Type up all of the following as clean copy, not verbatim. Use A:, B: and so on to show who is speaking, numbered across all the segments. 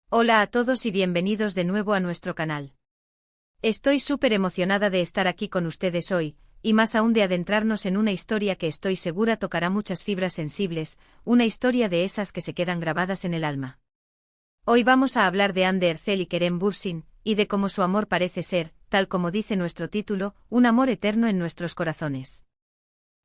A: Hola a todos y bienvenidos de nuevo a nuestro canal. Estoy súper emocionada de estar aquí con ustedes hoy, y más aún de adentrarnos en una historia que estoy segura tocará muchas fibras sensibles, una historia de esas que se quedan grabadas en el alma. Hoy vamos a hablar de Hande Erçel y Kerem Bürsin, y de cómo su amor parece ser, tal como dice nuestro título, un amor eterno en nuestros corazones.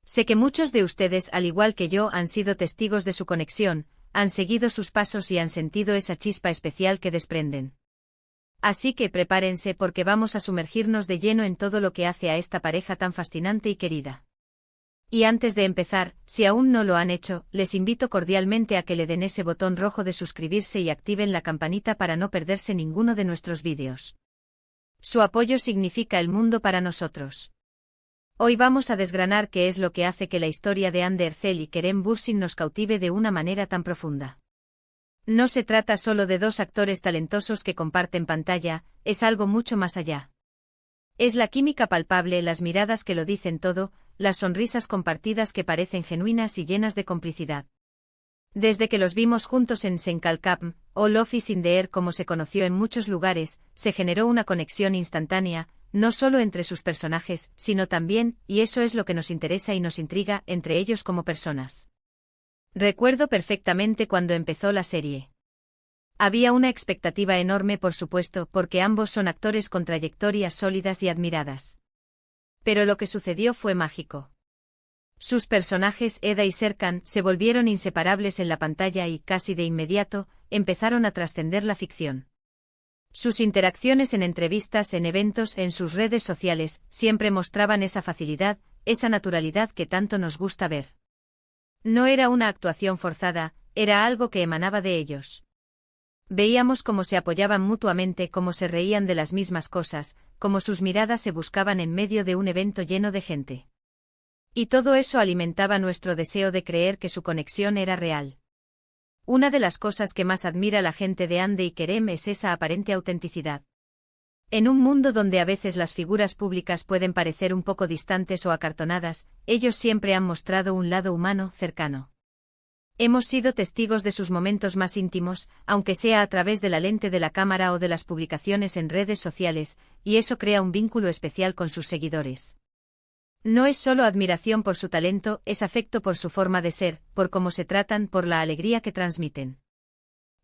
A: Sé que muchos de ustedes, al igual que yo, han sido testigos de su conexión, han seguido sus pasos y han sentido esa chispa especial que desprenden. Así que prepárense porque vamos a sumergirnos de lleno en todo lo que hace a esta pareja tan fascinante y querida. Y antes de empezar, si aún no lo han hecho, les invito cordialmente a que le den ese botón rojo de suscribirse y activen la campanita para no perderse ninguno de nuestros vídeos. Su apoyo significa el mundo para nosotros. Hoy vamos a desgranar qué es lo que hace que la historia de Hande Erçel y Kerem Bürsin nos cautive de una manera tan profunda. No se trata solo de dos actores talentosos que comparten pantalla, es algo mucho más allá. Es la química palpable, las miradas que lo dicen todo, las sonrisas compartidas que parecen genuinas y llenas de complicidad. Desde que los vimos juntos en Senkalkapm, o Love is in the Air como se conoció en muchos lugares, se generó una conexión instantánea, no solo entre sus personajes, sino también, y eso es lo que nos interesa y nos intriga, entre ellos como personas. Recuerdo perfectamente cuando empezó la serie. Había una expectativa enorme, por supuesto, porque ambos son actores con trayectorias sólidas y admiradas. Pero lo que sucedió fue mágico. Sus personajes, Eda y Serkan, se volvieron inseparables en la pantalla y, casi de inmediato, empezaron a trascender la ficción. Sus interacciones en entrevistas, en eventos, en sus redes sociales, siempre mostraban esa facilidad, esa naturalidad que tanto nos gusta ver. No era una actuación forzada, era algo que emanaba de ellos. Veíamos cómo se apoyaban mutuamente, cómo se reían de las mismas cosas, cómo sus miradas se buscaban en medio de un evento lleno de gente. Y todo eso alimentaba nuestro deseo de creer que su conexión era real. Una de las cosas que más admira la gente de Hande y Kerem es esa aparente autenticidad. En un mundo donde a veces las figuras públicas pueden parecer un poco distantes o acartonadas, ellos siempre han mostrado un lado humano, cercano. Hemos sido testigos de sus momentos más íntimos, aunque sea a través de la lente de la cámara o de las publicaciones en redes sociales, y eso crea un vínculo especial con sus seguidores. No es solo admiración por su talento, es afecto por su forma de ser, por cómo se tratan, por la alegría que transmiten.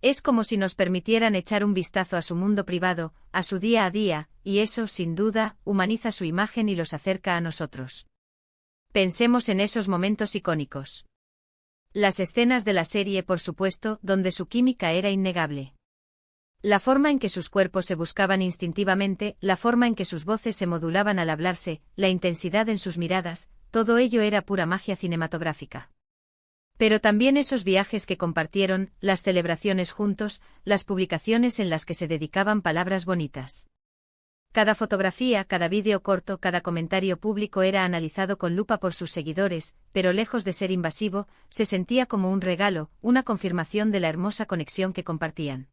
A: Es como si nos permitieran echar un vistazo a su mundo privado, a su día a día, y eso, sin duda, humaniza su imagen y los acerca a nosotros. Pensemos en esos momentos icónicos. Las escenas de la serie, por supuesto, donde su química era innegable. La forma en que sus cuerpos se buscaban instintivamente, la forma en que sus voces se modulaban al hablarse, la intensidad en sus miradas, todo ello era pura magia cinematográfica. Pero también esos viajes que compartieron, las celebraciones juntos, las publicaciones en las que se dedicaban palabras bonitas. Cada fotografía, cada vídeo corto, cada comentario público era analizado con lupa por sus seguidores, pero lejos de ser invasivo, se sentía como un regalo, una confirmación de la hermosa conexión que compartían.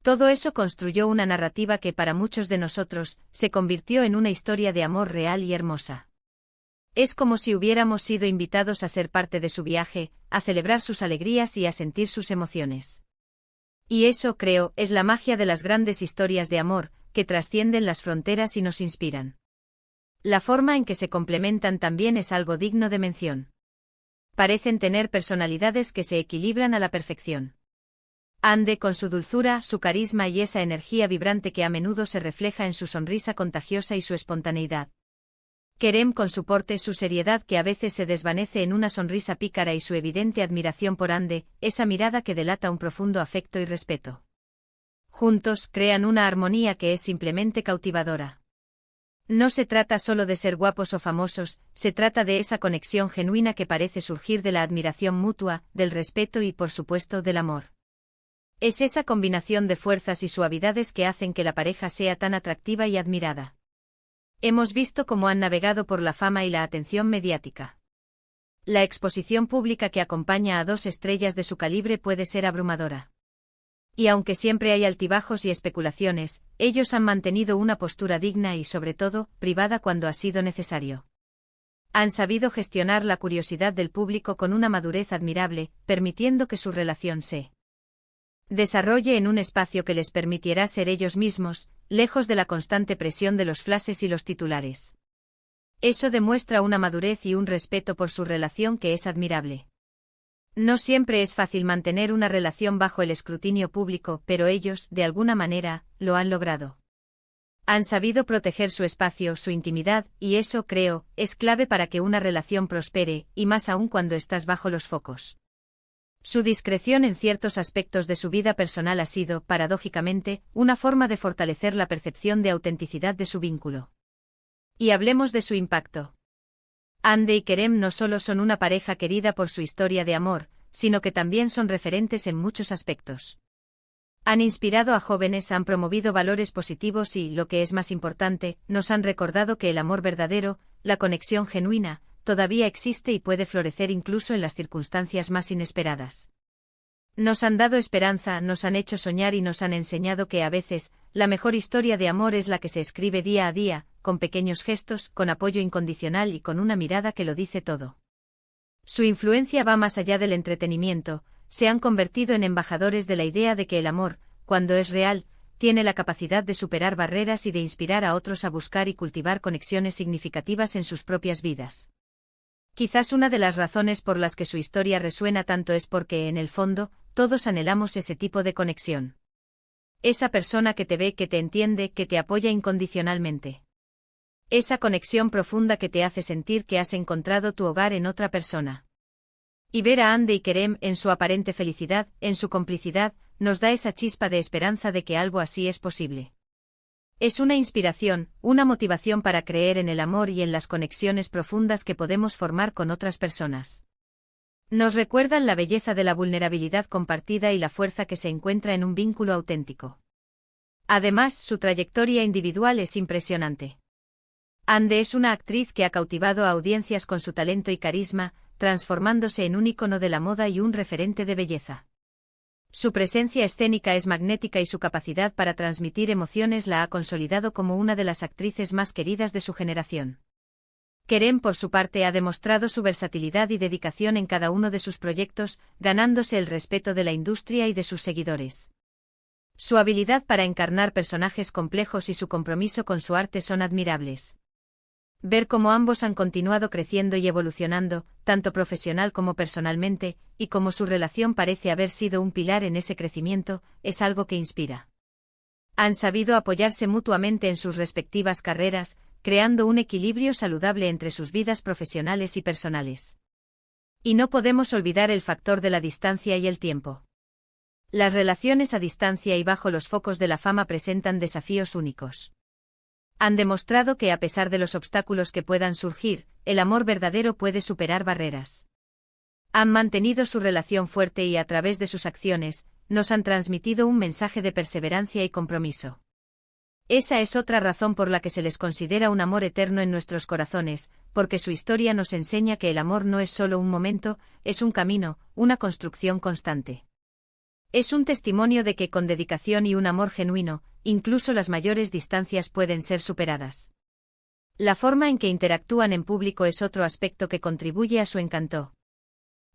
A: Todo eso construyó una narrativa que para muchos de nosotros, se convirtió en una historia de amor real y hermosa. Es como si hubiéramos sido invitados a ser parte de su viaje, a celebrar sus alegrías y a sentir sus emociones. Y eso, creo, es la magia de las grandes historias de amor, que trascienden las fronteras y nos inspiran. La forma en que se complementan también es algo digno de mención. Parecen tener personalidades que se equilibran a la perfección. Hande, con su dulzura, su carisma y esa energía vibrante que a menudo se refleja en su sonrisa contagiosa y su espontaneidad. Kerem, con su porte, su seriedad que a veces se desvanece en una sonrisa pícara y su evidente admiración por Hande, esa mirada que delata un profundo afecto y respeto. Juntos, crean una armonía que es simplemente cautivadora. No se trata solo de ser guapos o famosos, se trata de esa conexión genuina que parece surgir de la admiración mutua, del respeto y, por supuesto, del amor. Es esa combinación de fuerzas y suavidades que hacen que la pareja sea tan atractiva y admirada. Hemos visto cómo han navegado por la fama y la atención mediática. La exposición pública que acompaña a dos estrellas de su calibre puede ser abrumadora. Y aunque siempre hay altibajos y especulaciones, ellos han mantenido una postura digna y, sobre todo, privada cuando ha sido necesario. Han sabido gestionar la curiosidad del público con una madurez admirable, permitiendo que su relación se desarrolle en un espacio que les permitirá ser ellos mismos, lejos de la constante presión de los flashes y los titulares. Eso demuestra una madurez y un respeto por su relación que es admirable. No siempre es fácil mantener una relación bajo el escrutinio público, pero ellos, de alguna manera, lo han logrado. Han sabido proteger su espacio, su intimidad, y eso, creo, es clave para que una relación prospere, y más aún cuando estás bajo los focos. Su discreción en ciertos aspectos de su vida personal ha sido, paradójicamente, una forma de fortalecer la percepción de autenticidad de su vínculo. Y hablemos de su impacto. Hande y Kerem no solo son una pareja querida por su historia de amor, sino que también son referentes en muchos aspectos. Han inspirado a jóvenes, han promovido valores positivos y, lo que es más importante, nos han recordado que el amor verdadero, la conexión genuina, todavía existe y puede florecer incluso en las circunstancias más inesperadas. Nos han dado esperanza, nos han hecho soñar y nos han enseñado que a veces, la mejor historia de amor es la que se escribe día a día, con pequeños gestos, con apoyo incondicional y con una mirada que lo dice todo. Su influencia va más allá del entretenimiento, se han convertido en embajadores de la idea de que el amor, cuando es real, tiene la capacidad de superar barreras y de inspirar a otros a buscar y cultivar conexiones significativas en sus propias vidas. Quizás una de las razones por las que su historia resuena tanto es porque, en el fondo, todos anhelamos ese tipo de conexión. Esa persona que te ve, que te entiende, que te apoya incondicionalmente. Esa conexión profunda que te hace sentir que has encontrado tu hogar en otra persona. Y ver a Hande y Kerem en su aparente felicidad, en su complicidad, nos da esa chispa de esperanza de que algo así es posible. Es una inspiración, una motivación para creer en el amor y en las conexiones profundas que podemos formar con otras personas. Nos recuerdan la belleza de la vulnerabilidad compartida y la fuerza que se encuentra en un vínculo auténtico. Además, su trayectoria individual es impresionante. Hande es una actriz que ha cautivado a audiencias con su talento y carisma, transformándose en un ícono de la moda y un referente de belleza. Su presencia escénica es magnética y su capacidad para transmitir emociones la ha consolidado como una de las actrices más queridas de su generación. Kerem, por su parte, ha demostrado su versatilidad y dedicación en cada uno de sus proyectos, ganándose el respeto de la industria y de sus seguidores. Su habilidad para encarnar personajes complejos y su compromiso con su arte son admirables. Ver cómo ambos han continuado creciendo y evolucionando, tanto profesional como personalmente, y cómo su relación parece haber sido un pilar en ese crecimiento, es algo que inspira. Han sabido apoyarse mutuamente en sus respectivas carreras, creando un equilibrio saludable entre sus vidas profesionales y personales. Y no podemos olvidar el factor de la distancia y el tiempo. Las relaciones a distancia y bajo los focos de la fama presentan desafíos únicos. Han demostrado que a pesar de los obstáculos que puedan surgir, el amor verdadero puede superar barreras. Han mantenido su relación fuerte y a través de sus acciones, nos han transmitido un mensaje de perseverancia y compromiso. Esa es otra razón por la que se les considera un amor eterno en nuestros corazones, porque su historia nos enseña que el amor no es solo un momento, es un camino, una construcción constante. Es un testimonio de que con dedicación y un amor genuino, incluso las mayores distancias pueden ser superadas. La forma en que interactúan en público es otro aspecto que contribuye a su encanto.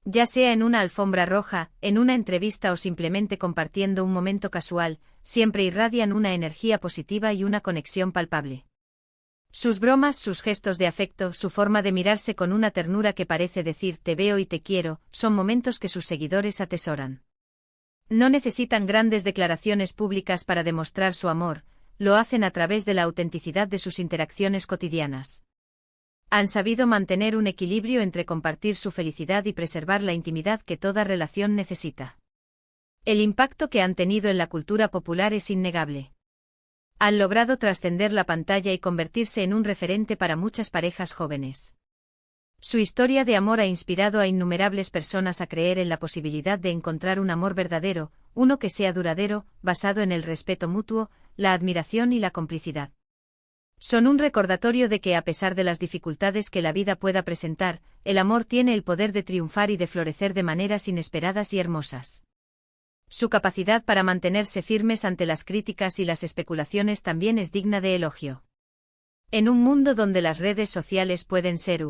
A: Ya sea en una alfombra roja, en una entrevista o simplemente compartiendo un momento casual, siempre irradian una energía positiva y una conexión palpable. Sus bromas, sus gestos de afecto, su forma de mirarse con una ternura que parece decir te veo y te quiero, son momentos que sus seguidores atesoran. No necesitan grandes declaraciones públicas para demostrar su amor, lo hacen a través de la autenticidad de sus interacciones cotidianas. Han sabido mantener un equilibrio entre compartir su felicidad y preservar la intimidad que toda relación necesita. El impacto que han tenido en la cultura popular es innegable. Han logrado trascender la pantalla y convertirse en un referente para muchas parejas jóvenes. Su historia de amor ha inspirado a innumerables personas a creer en la posibilidad de encontrar un amor verdadero, uno que sea duradero, basado en el respeto mutuo, la admiración y la complicidad. Son un recordatorio de que a pesar de las dificultades que la vida pueda presentar, el amor tiene el poder de triunfar y de florecer de maneras inesperadas y hermosas. Su capacidad para mantenerse firmes ante las críticas y las especulaciones también es digna de elogio. En un mundo donde las redes sociales pueden ser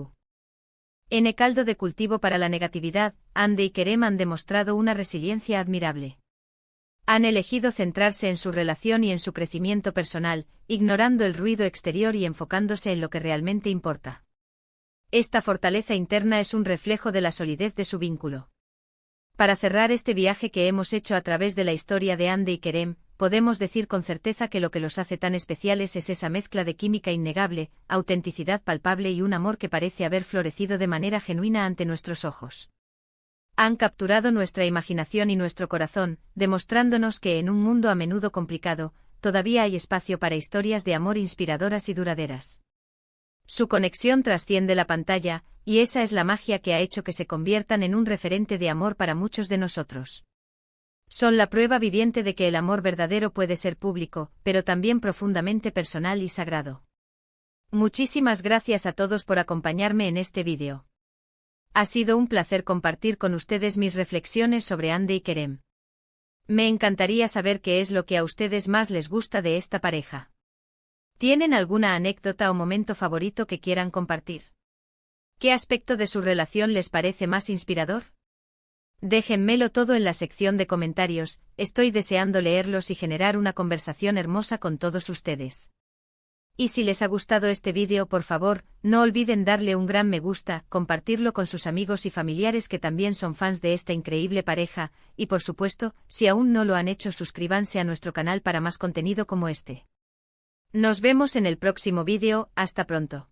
A: caldo de cultivo para la negatividad, Hande y Kerem han demostrado una resiliencia admirable. Han elegido centrarse en su relación y en su crecimiento personal, ignorando el ruido exterior y enfocándose en lo que realmente importa. Esta fortaleza interna es un reflejo de la solidez de su vínculo. Para cerrar este viaje que hemos hecho a través de la historia de Hande y Kerem, podemos decir con certeza que lo que los hace tan especiales es esa mezcla de química innegable, autenticidad palpable y un amor que parece haber florecido de manera genuina ante nuestros ojos. Han capturado nuestra imaginación y nuestro corazón, demostrándonos que en un mundo a menudo complicado, todavía hay espacio para historias de amor inspiradoras y duraderas. Su conexión trasciende la pantalla, y esa es la magia que ha hecho que se conviertan en un referente de amor para muchos de nosotros. Son la prueba viviente de que el amor verdadero puede ser público, pero también profundamente personal y sagrado. Muchísimas gracias a todos por acompañarme en este vídeo. Ha sido un placer compartir con ustedes mis reflexiones sobre Hande y Kerem. Me encantaría saber qué es lo que a ustedes más les gusta de esta pareja. ¿Tienen alguna anécdota o momento favorito que quieran compartir? ¿Qué aspecto de su relación les parece más inspirador? Déjenmelo todo en la sección de comentarios, estoy deseando leerlos y generar una conversación hermosa con todos ustedes. Y si les ha gustado este vídeo, por favor, no olviden darle un gran me gusta, compartirlo con sus amigos y familiares que también son fans de esta increíble pareja, y por supuesto, si aún no lo han hecho, suscríbanse a nuestro canal para más contenido como este. Nos vemos en el próximo vídeo, hasta pronto.